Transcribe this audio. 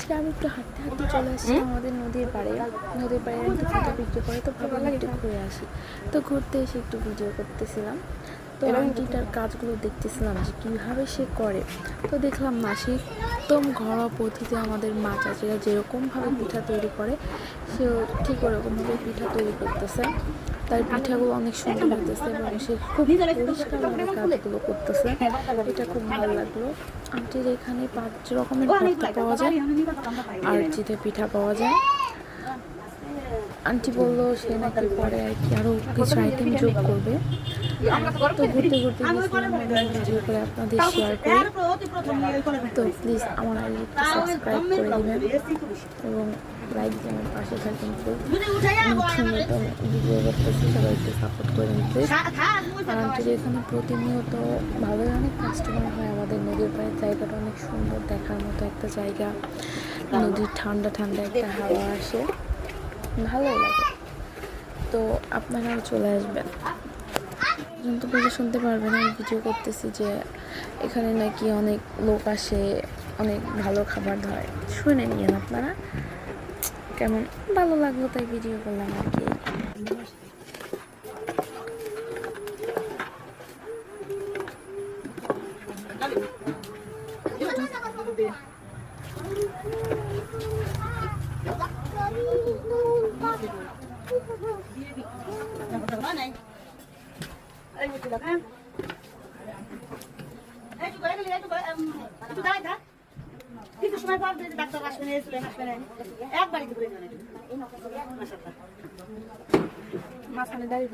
এসে আমি একটু হাঁটতে হাঁটতে চলে আসছি আমাদের নদীর পাড়ে একটু ফটো ভিডিও করে, তো ভাবলাম একটু ঘুরে আসি। তো ঘুরতে এসে একটু ভিডিও করতেছিলাম, তো আন্টিটার কাজগুলো দেখতেছিলাম যে কীভাবে সে করে। তো দেখলাম মাসি একদম ঘরোয়া পদ্ধতিতে আমাদের মা চাচিরা যেরকমভাবে পিঠা তৈরি করে সেও ঠিক ওরকমভাবে পিঠা তৈরি করতেছে। তার পিঠাগুলো অনেক সুন্দর হতেছে এবং সে খুব পরিষ্কারভাবে কাজগুলো করতেছে, এটা খুব ভালো লাগলো। আন্টির এখানে 5 রকমের ভর্তা পাওয়া যায় আর জিতে পিঠা পাওয়া যায়। আন্টি বললো সে নাকি পরে আর কি আরও কিছু আইটেম যোগ করবে। তো ঘুরতে ঘুরতে ভিডিও করে আপনাদের শেয়ার করি। তো প্লিজ আমার আইডি একটু সাবস্ক্রাইব করে দেবেন এবং লাইক দিয়ে আমার পাশে থাকবেন। নতুন নতুন ভিডিও করতেছি, সবাই একটু সাপোর্ট করে নিতে। আর আন্টির এখানে প্রতিনিয়ত ভালোই অনেক কাস্টমার হয়। আমাদের নদীর পাড়ের জায়গাটা অনেক সুন্দর, দেখার মতো একটা জায়গা। নদীর ঠান্ডা ঠান্ডা একটা হাওয়া আসে, ভালোই লাগে। তো আপনারাও চলে আসবেন। কিন্তু বলে শুনতে পারবেন আমি ভিডিও করতেছি যে এখানে নাকি অনেক লোক আসে, অনেক ভালো খাবার হয়। শুনে নিয়েন আপনারা, কেমন ভালো লাগলো তাই ভিডিও করলাম আর কি। কিছু সময় পর ডাক্তার আসবেন, একবারই মাঝখানে দাঁড়িয়ে